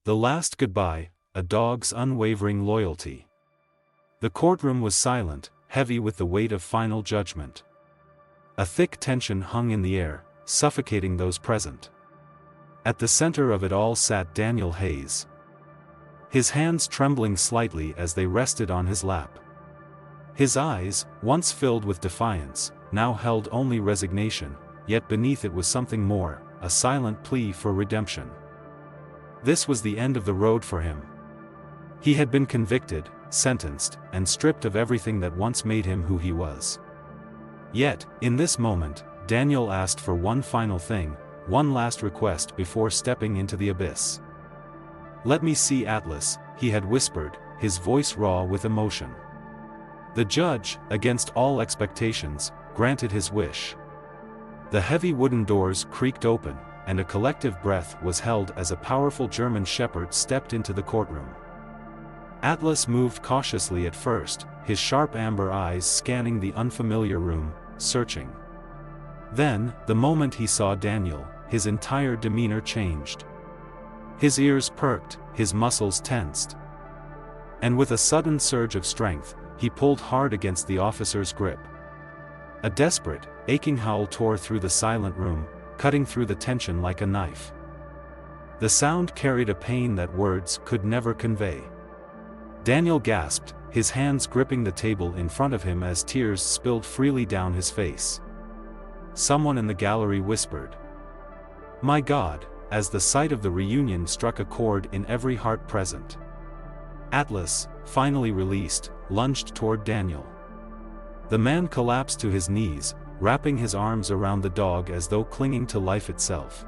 The last goodbye, a dog's unwavering loyalty. The courtroom was silent, heavy with the weight of final judgment. A thick tension hung in the air, suffocating those present. At the center of it all sat Daniel Hayes. His hands trembling slightly as they rested on his lap. His eyes, once filled with defiance, now held only resignation, yet beneath it was something more, a silent plea for redemption. This was the end of the road for him. He had been convicted, sentenced, and stripped of everything that once made him who he was. Yet, in this moment, Daniel asked for one final thing, one last request before stepping into the abyss. "Let me see Atlas," he had whispered, his voice raw with emotion. The judge, against all expectations, granted his wish. The heavy wooden doors creaked open, and a collective breath was held as a powerful German shepherd stepped into the courtroom. Atlas moved cautiously at first, his sharp amber eyes scanning the unfamiliar room, searching. Then, the moment he saw Daniel, his entire demeanor changed. His ears perked, his muscles tensed. And with a sudden surge of strength, he pulled hard against the officer's grip. A desperate, aching howl tore through the silent room, cutting through the tension like a knife. The sound carried a pain that words could never convey. Daniel gasped, his hands gripping the table in front of him as tears spilled freely down his face. Someone in the gallery whispered, "My God," as the sight of the reunion struck a chord in every heart present. Atlas, finally released, lunged toward Daniel. The man collapsed to his knees, wrapping his arms around the dog as though clinging to life itself.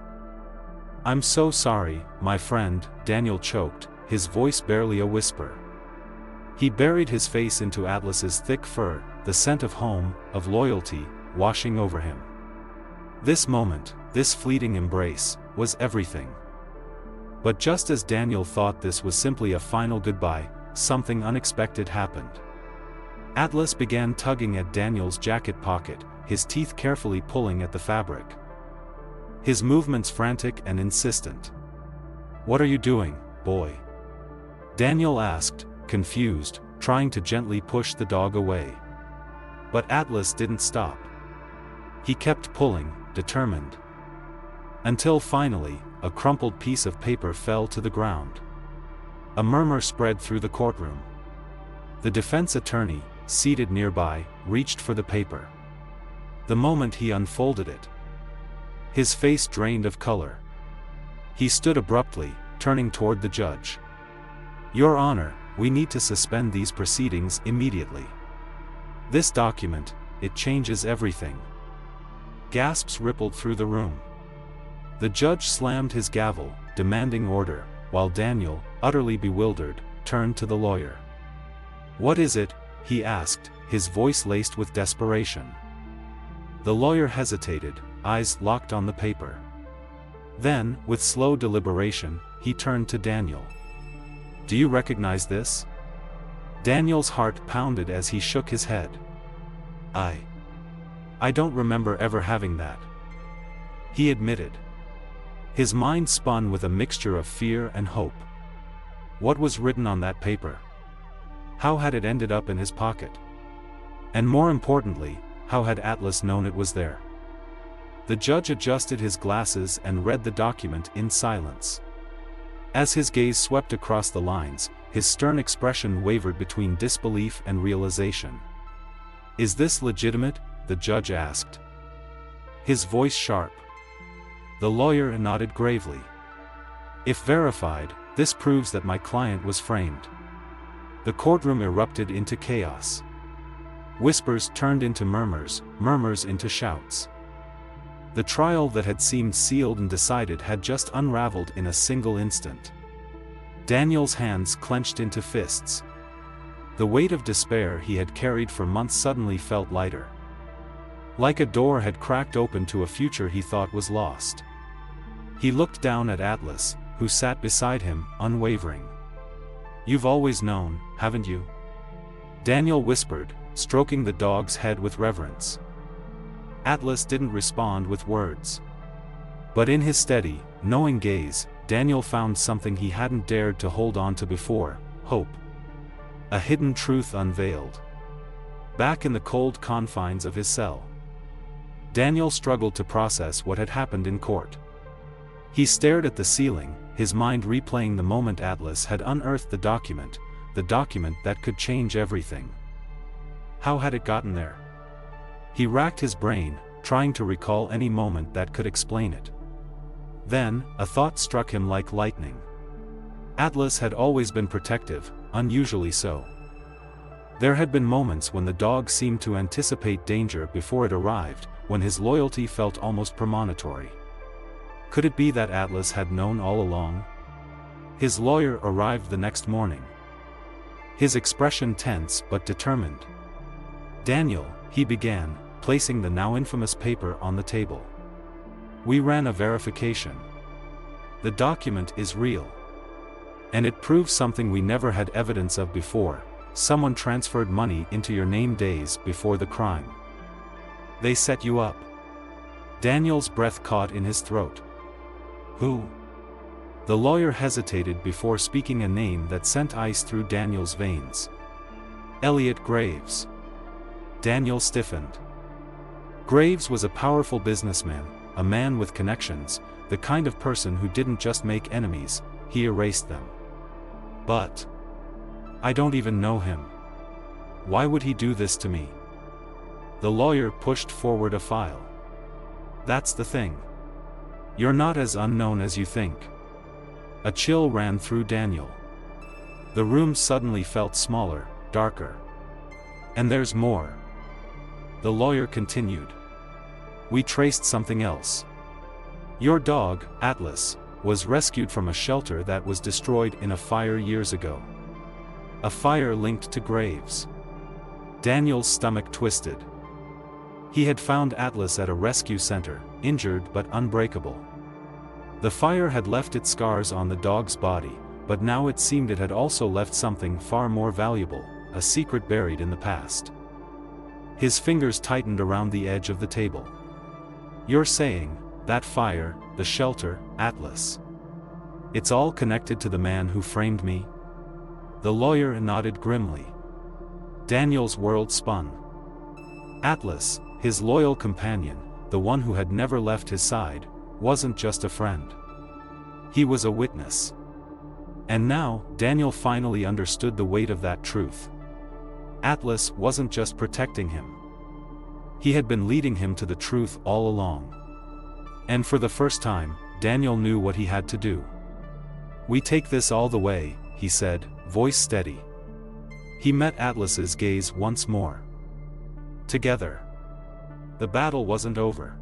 "I'm so sorry, my friend," Daniel choked, his voice barely a whisper. He buried his face into Atlas's thick fur, the scent of home, of loyalty, washing over him. This moment, this fleeting embrace, was everything. But just as Daniel thought this was simply a final goodbye, something unexpected happened. Atlas began tugging at Daniel's jacket pocket, his teeth carefully pulling at the fabric. His movements frantic and insistent. "What are you doing, boy?" Daniel asked, confused, trying to gently push the dog away. But Atlas didn't stop. He kept pulling, determined. Until finally, a crumpled piece of paper fell to the ground. A murmur spread through the courtroom. The defense attorney, seated nearby, reached for the paper. The moment he unfolded it, his face drained of color. He stood abruptly, turning toward the judge. "Your Honor, we need to suspend these proceedings immediately. This document, it changes everything." Gasps rippled through the room. The judge slammed his gavel, demanding order, while Daniel, utterly bewildered, turned to the lawyer. "What is it?" he asked, his voice laced with desperation. The lawyer hesitated, eyes locked on the paper. Then, with slow deliberation, he turned to Daniel. "Do you recognize this?" Daniel's heart pounded as he shook his head. I don't remember ever having that," he admitted. His mind spun with a mixture of fear and hope. What was written on that paper? How had it ended up in his pocket? And more importantly, how had Atlas known it was there? The judge adjusted his glasses and read the document in silence. As his gaze swept across the lines, his stern expression wavered between disbelief and realization. "Is this legitimate?" the judge asked. His voice sharp. The lawyer nodded gravely. "If verified, this proves that my client was framed." The courtroom erupted into chaos. Whispers turned into murmurs, murmurs into shouts. The trial that had seemed sealed and decided had just unraveled in a single instant. Daniel's hands clenched into fists. The weight of despair he had carried for months suddenly felt lighter. Like a door had cracked open to a future he thought was lost. He looked down at Atlas, who sat beside him, unwavering. "You've always known, haven't you?" Daniel whispered, stroking the dog's head with reverence. Atlas didn't respond with words. But in his steady, knowing gaze, Daniel found something he hadn't dared to hold on to before: hope. A hidden truth unveiled. Back in the cold confines of his cell, Daniel struggled to process what had happened in court. He stared at the ceiling, his mind replaying the moment Atlas had unearthed the document that could change everything. How had it gotten there? He racked his brain, trying to recall any moment that could explain it. Then, a thought struck him like lightning. Atlas had always been protective, unusually so. There had been moments when the dog seemed to anticipate danger before it arrived, when his loyalty felt almost premonitory. Could it be that Atlas had known all along? His lawyer arrived the next morning, his expression tense but determined. "Daniel," he began, placing the now infamous paper on the table. "We ran a verification. The document is real. And it proves something we never had evidence of before: someone transferred money into your name days before the crime. They set you up." Daniel's breath caught in his throat. "Who?" The lawyer hesitated before speaking a name that sent ice through Daniel's veins. "Elliot Graves." Daniel stiffened. Graves was a powerful businessman, a man with connections, the kind of person who didn't just make enemies, he erased them. "But I don't even know him. Why would he do this to me?" The lawyer pushed forward a file. "That's the thing. You're not as unknown as you think." A chill ran through Daniel. The room suddenly felt smaller, darker. "And there's more," the lawyer continued. "We traced something else. Your dog, Atlas, was rescued from a shelter that was destroyed in a fire years ago. A fire linked to Graves." Daniel's stomach twisted. He had found Atlas at a rescue center, injured but unbreakable. The fire had left its scars on the dog's body, but now it seemed it had also left something far more valuable: a secret buried in the past. His fingers tightened around the edge of the table. "You're saying, that fire, the shelter, Atlas, it's all connected to the man who framed me?" The lawyer nodded grimly. Daniel's world spun. Atlas, his loyal companion, the one who had never left his side, wasn't just a friend. He was a witness. And now, Daniel finally understood the weight of that truth. Atlas wasn't just protecting him. He had been leading him to the truth all along. And for the first time, Daniel knew what he had to do. "We take this all the way," he said, voice steady. He met Atlas's gaze once more. Together. The battle wasn't over.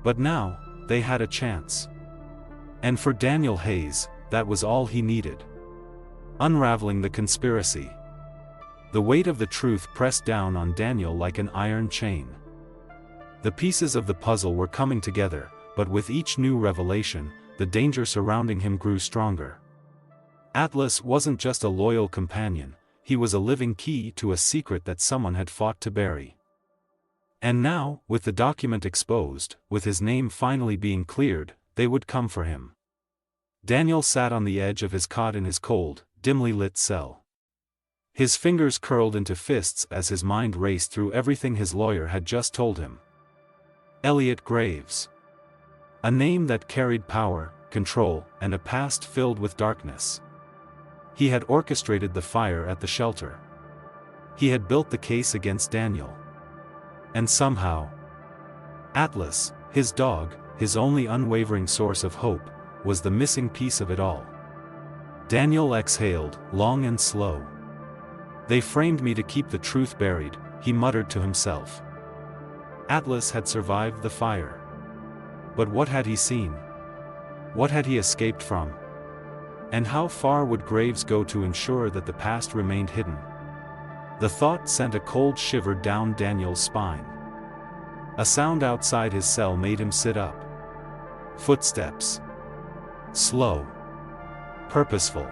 But now, they had a chance. And for Daniel Hayes, that was all he needed. Unraveling the conspiracy. The weight of the truth pressed down on Daniel like an iron chain. The pieces of the puzzle were coming together, but with each new revelation, the danger surrounding him grew stronger. Atlas wasn't just a loyal companion, he was a living key to a secret that someone had fought to bury. And now, with the document exposed, with his name finally being cleared, they would come for him. Daniel sat on the edge of his cot in his cold, dimly lit cell. His fingers curled into fists as his mind raced through everything his lawyer had just told him. Elliot Graves. A name that carried power, control, and a past filled with darkness. He had orchestrated the fire at the shelter. He had built the case against Daniel. And somehow, Atlas, his dog, his only unwavering source of hope, was the missing piece of it all. Daniel exhaled, long and slow. "They framed me to keep the truth buried," he muttered to himself. Atlas had survived the fire. But what had he seen? What had he escaped from? And how far would Graves go to ensure that the past remained hidden? The thought sent a cold shiver down Daniel's spine. A sound outside his cell made him sit up. Footsteps. Slow. Purposeful.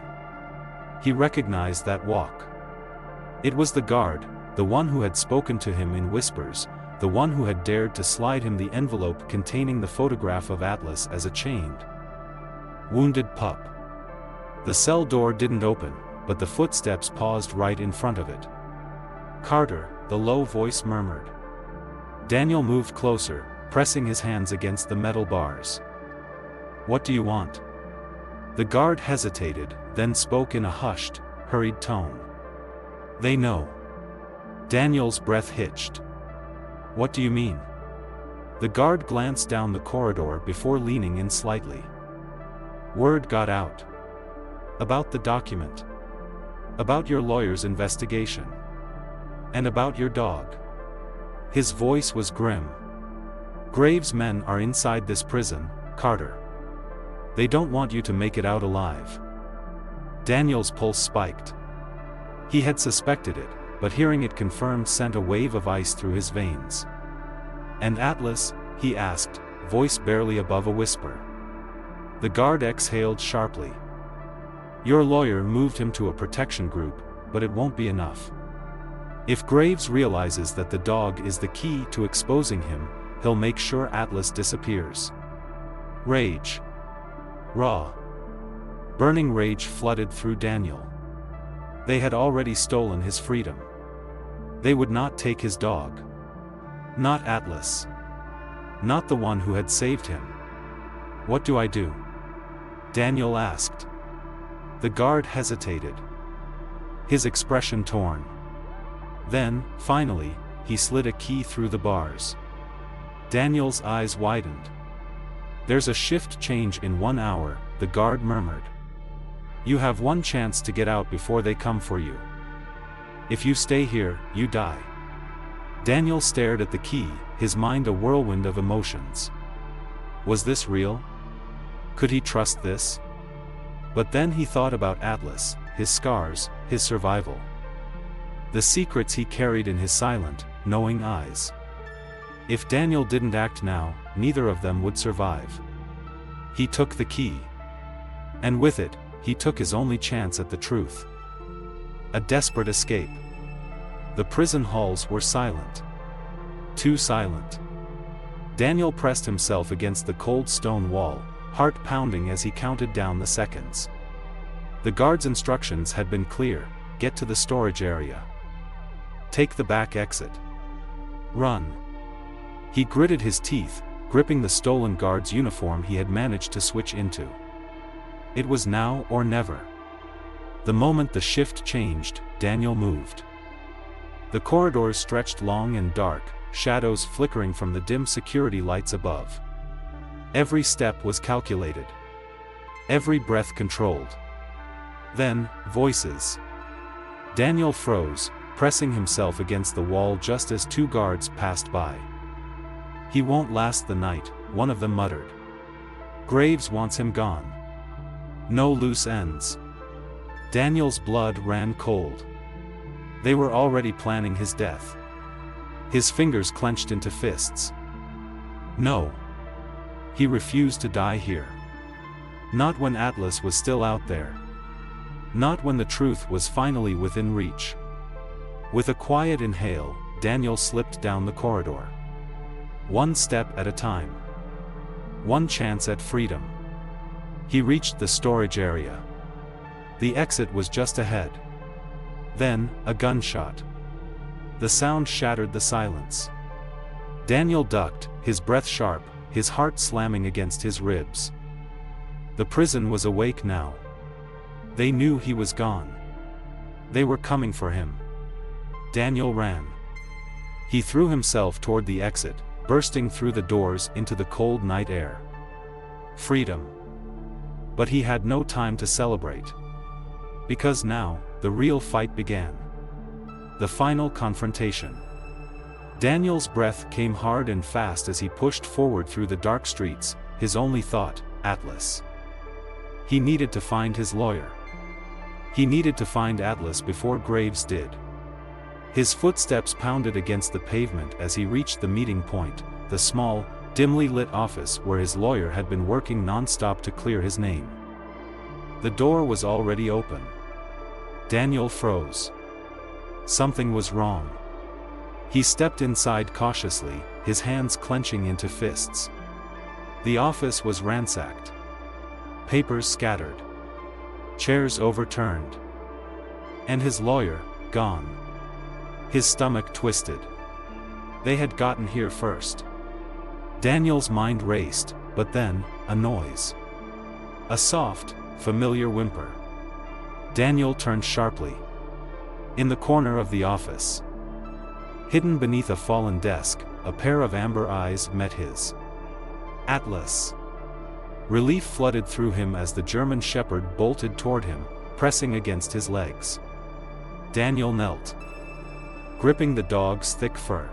He recognized that walk. It was the guard, the one who had spoken to him in whispers, the one who had dared to slide him the envelope containing the photograph of Atlas as a chained. Wounded pup. The cell door didn't open, but the footsteps paused right in front of it. Carter, the low voice murmured. Daniel moved closer, pressing his hands against the metal bars. What do you want? The guard hesitated, then spoke in a hushed, hurried tone. They know. Daniel's breath hitched. What do you mean? The guard glanced down the corridor before leaning in slightly. Word got out. About the document. About your lawyer's investigation. And about your dog. His voice was grim. Graves' men are inside this prison, Carter. They don't want you to make it out alive. Daniel's pulse spiked. He had suspected it, but hearing it confirmed sent a wave of ice through his veins. And Atlas? He asked, voice barely above a whisper. The guard exhaled sharply. Your lawyer moved him to a protection group, but it won't be enough. If Graves realizes that the dog is the key to exposing him, he'll make sure Atlas disappears. Rage. Raw. Burning rage flooded through Daniel. They had already stolen his freedom. They would not take his dog. Not Atlas. Not the one who had saved him. What do I do? Daniel asked. The guard hesitated. His expression torn. Then, finally, he slid a key through the bars. Daniel's eyes widened. There's a shift change in 1 hour, the guard murmured. You have one chance to get out before they come for you. If you stay here, you die. Daniel stared at the key, his mind a whirlwind of emotions. Was this real? Could he trust this? But then he thought about Atlas, his scars, his survival. The secrets he carried in his silent, knowing eyes. If Daniel didn't act now, neither of them would survive. He took the key. And with it, he took his only chance at the truth. A desperate escape. The prison halls were silent. Too silent. Daniel pressed himself against the cold stone wall, heart pounding as he counted down the seconds. The guard's instructions had been clear: get to the storage area. Take the back exit. Run. He gritted his teeth, gripping the stolen guard's uniform he had managed to switch into. It was now or never. The moment the shift changed, Daniel moved. The corridors stretched long and dark, shadows flickering from the dim security lights above. Every step was calculated. Every breath controlled. Then, voices. Daniel froze, pressing himself against the wall just as 2 guards passed by. He won't last the night, one of them muttered. Graves wants him gone. No loose ends. Daniel's blood ran cold. They were already planning his death. His fingers clenched into fists. No. He refused to die here. Not when Atlas was still out there. Not when the truth was finally within reach. With a quiet inhale, Daniel slipped down the corridor. 1 step at a time. 1 chance at freedom. He reached the storage area. The exit was just ahead. Then, a gunshot. The sound shattered the silence. Daniel ducked, his breath sharp, his heart slamming against his ribs. The prison was awake now. They knew he was gone. They were coming for him. Daniel ran. He threw himself toward the exit, bursting through the doors into the cold night air. Freedom. But he had no time to celebrate. Because now, the real fight began. The final confrontation. Daniel's breath came hard and fast as he pushed forward through the dark streets, his only thought, Atlas. He needed to find his lawyer. He needed to find Atlas before Graves did. His footsteps pounded against the pavement as he reached the meeting point, the small, dimly lit office where his lawyer had been working non-stop to clear his name. The door was already open. Daniel froze. Something was wrong. He stepped inside cautiously, his hands clenching into fists. The office was ransacked. papers scattered, chairs overturned, and his lawyer, gone. His stomach twisted. They had gotten here first. Daniel's mind raced, but then, a noise. A soft, familiar whimper. Daniel turned sharply. In the corner of the office, hidden beneath a fallen desk, a pair of amber eyes met his. Atlas. Relief flooded through him as the German shepherd bolted toward him, pressing against his legs. Daniel knelt, gripping the dog's thick fur.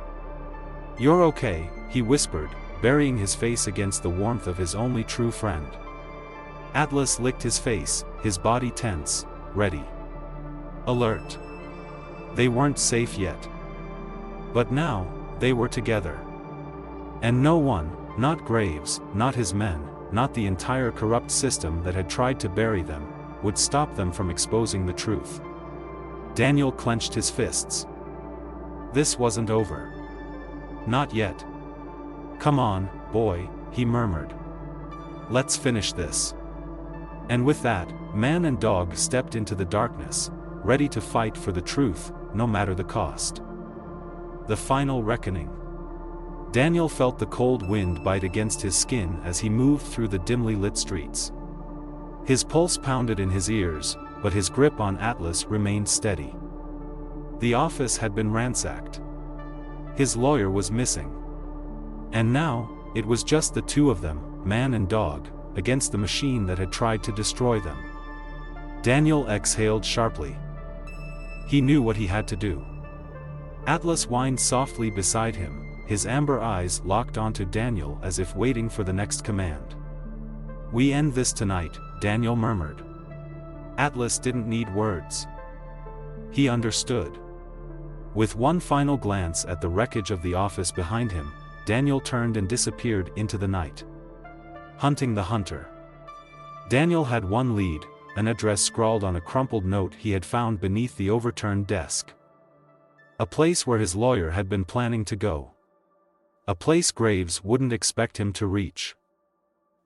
"You're okay," he whispered, burying his face against the warmth of his only true friend. Atlas licked his face, his body tense, ready. Alert. They weren't safe yet. But now, they were together. And no one, not Graves, not his men, not the entire corrupt system that had tried to bury them, would stop them from exposing the truth. Daniel clenched his fists. This wasn't over. Not yet. "Come on, boy," he murmured. "Let's finish this." And with that, man and dog stepped into the darkness, ready to fight for the truth, no matter the cost. The final reckoning. Daniel felt the cold wind bite against his skin as he moved through the dimly lit streets. His pulse pounded in his ears, but his grip on Atlas remained steady. The office had been ransacked. His lawyer was missing. And now, it was just the two of them, man and dog, against the machine that had tried to destroy them. Daniel exhaled sharply. He knew what he had to do. Atlas whined softly beside him, his amber eyes locked onto Daniel as if waiting for the next command. "We end this tonight," Daniel murmured. Atlas didn't need words. He understood. With one final glance at the wreckage of the office behind him, Daniel turned and disappeared into the night. Hunting the hunter. Daniel had one lead, an address scrawled on a crumpled note he had found beneath the overturned desk. A place where his lawyer had been planning to go. A place Graves wouldn't expect him to reach.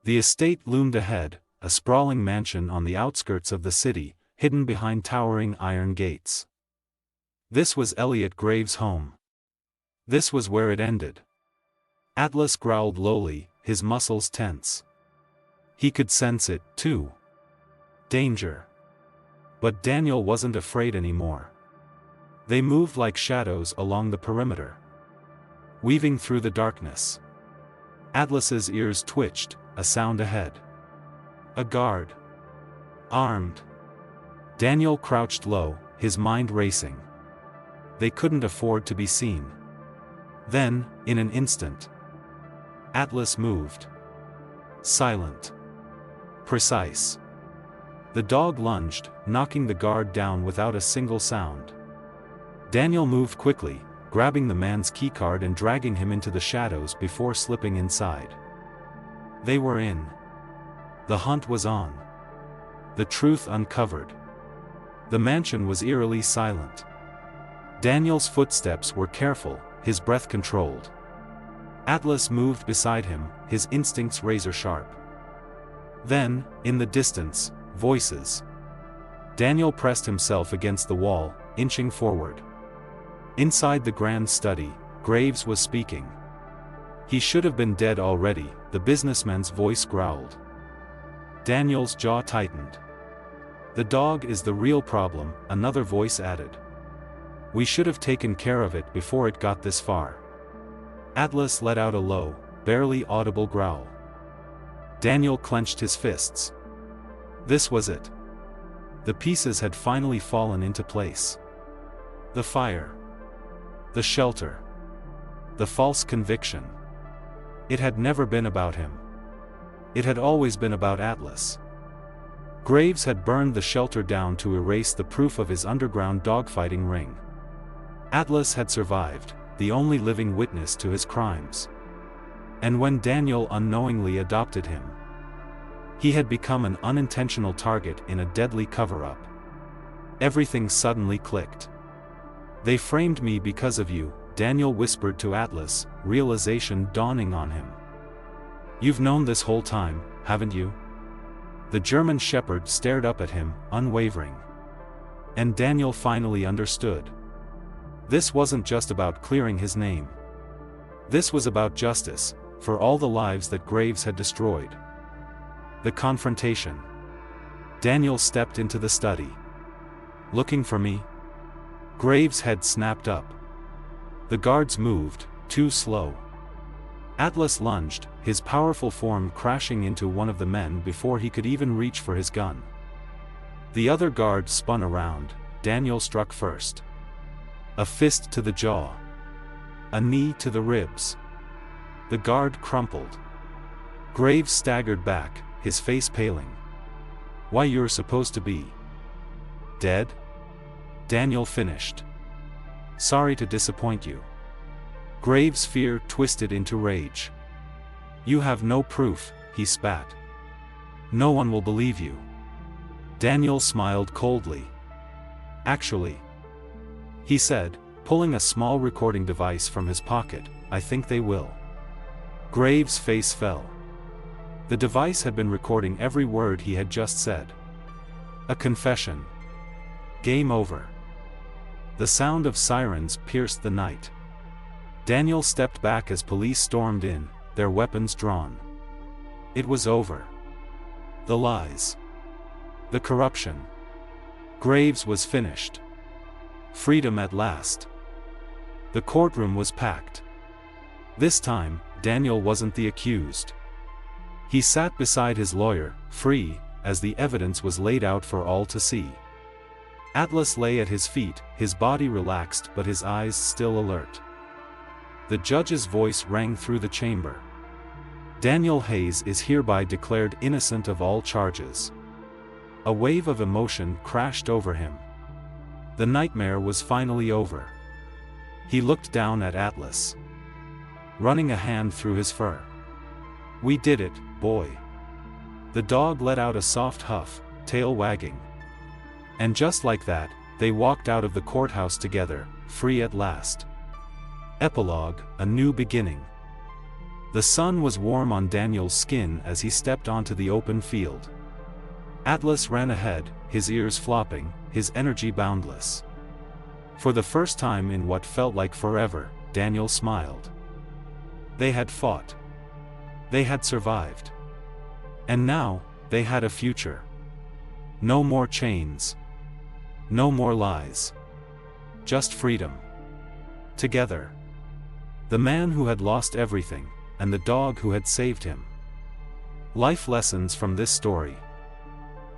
The estate loomed ahead, a sprawling mansion on the outskirts of the city, hidden behind towering iron gates. This was Elliot Graves' home. This was where it ended. Atlas growled lowly, his muscles tense. He could sense it, too. Danger. But Daniel wasn't afraid anymore. They moved like shadows along the perimeter, weaving through the darkness. Atlas's ears twitched, a sound ahead. A guard. Armed. Daniel crouched low, his mind racing. They couldn't afford to be seen. Then, in an instant, Atlas moved. Silent. Precise. The dog lunged, knocking the guard down without a single sound. Daniel moved quickly, grabbing the man's keycard and dragging him into the shadows before slipping inside. They were in. The hunt was on. The truth uncovered. The mansion was eerily silent. Daniel's footsteps were careful, his breath controlled. Atlas moved beside him, his instincts razor-sharp. Then, in the distance, voices. Daniel pressed himself against the wall, inching forward. Inside the grand study, Graves was speaking. He should have been dead already, the businessman's voice growled. Daniel's jaw tightened. The dog is the real problem, another voice added. We should have taken care of it before it got this far. Atlas let out a low, barely audible growl. Daniel clenched his fists. This was it. The pieces had finally fallen into place. The fire. The shelter. The false conviction. It had never been about him. It had always been about Atlas. Graves had burned the shelter down to erase the proof of his underground dogfighting ring. Atlas had survived, the only living witness to his crimes. And when Daniel unknowingly adopted him, he had become an unintentional target in a deadly cover-up. Everything suddenly clicked. They framed me because of you, Daniel whispered to Atlas, realization dawning on him. You've known this whole time, haven't you? The German shepherd stared up at him, unwavering. And Daniel finally understood. This wasn't just about clearing his name. This was about justice, for all the lives that Graves had destroyed. The confrontation. Daniel stepped into the study. "Looking for me?" Graves' head snapped up. The guards moved, too slow. Atlas lunged, his powerful form crashing into one of the men before he could even reach for his gun. The other guard spun around. Daniel struck first. A fist to the jaw. A knee to the ribs. The guard crumpled. Graves staggered back, his face paling. "Why, you're supposed to be dead?" Daniel finished. "Sorry to disappoint you." Graves' fear twisted into rage. "You have no proof," he spat. "No one will believe you." Daniel smiled coldly. "Actually," he said, pulling a small recording device from his pocket, "I think they will." Graves' face fell. The device had been recording every word he had just said. A confession. Game over. The sound of sirens pierced the night. Daniel stepped back as police stormed in, their weapons drawn. It was over. The lies. The corruption. Graves was finished. Freedom at last. The courtroom was packed. This time, Daniel wasn't the accused. He sat beside his lawyer, free, as the evidence was laid out for all to see. Atlas lay at his feet, his body relaxed but his eyes still alert. The judge's voice rang through the chamber. "Daniel Hayes is hereby declared innocent of all charges." A wave of emotion crashed over him. The nightmare was finally over. He looked down at Atlas, running a hand through his fur. "We did it, boy." The dog let out a soft huff, tail wagging. And just like that, they walked out of the courthouse together, free at last. Epilogue, a new beginning. The sun was warm on Daniel's skin as he stepped onto the open field. Atlas ran ahead, his ears flopping, his energy boundless. For the first time in what felt like forever, Daniel smiled. They had fought. They had survived. And now, they had a future. No more chains. No more lies. Just freedom. Together. The man who had lost everything, and the dog who had saved him. Life lessons from this story.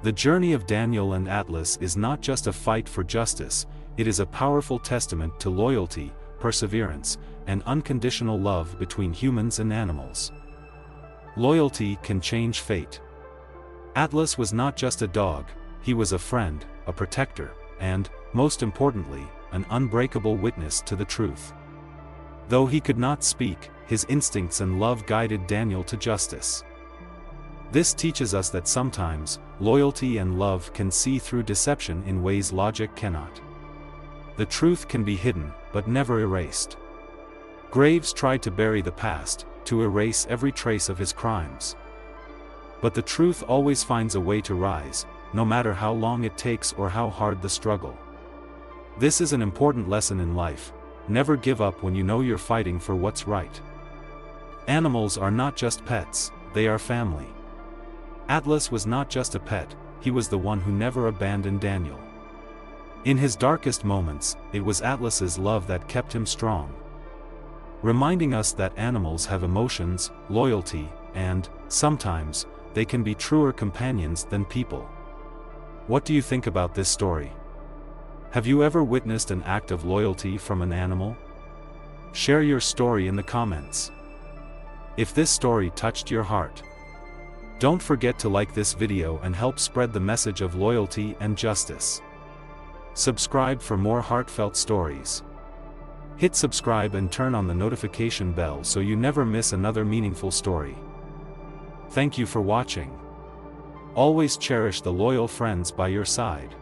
The journey of Daniel and Atlas is not just a fight for justice, it is a powerful testament to loyalty, perseverance, and unconditional love between humans and animals. Loyalty can change fate. Atlas was not just a dog, he was a friend, a protector, and, most importantly, an unbreakable witness to the truth. Though he could not speak, his instincts and love guided Daniel to justice. This teaches us that sometimes, loyalty and love can see through deception in ways logic cannot. The truth can be hidden, but never erased. Graves tried to bury the past, to erase every trace of his crimes. But the truth always finds a way to rise, no matter how long it takes or how hard the struggle. This is an important lesson in life. Never give up when you know you're fighting for what's right. Animals are not just pets, they are family. Atlas was not just a pet, he was the one who never abandoned Daniel. In his darkest moments, it was Atlas's love that kept him strong. Reminding us that animals have emotions, loyalty, and, sometimes, they can be truer companions than people. What do you think about this story? Have you ever witnessed an act of loyalty from an animal? Share your story in the comments. If this story touched your heart, don't forget to like this video and help spread the message of loyalty and justice. Subscribe for more heartfelt stories. Hit subscribe and turn on the notification bell so you never miss another meaningful story. Thank you for watching. Always cherish the loyal friends by your side.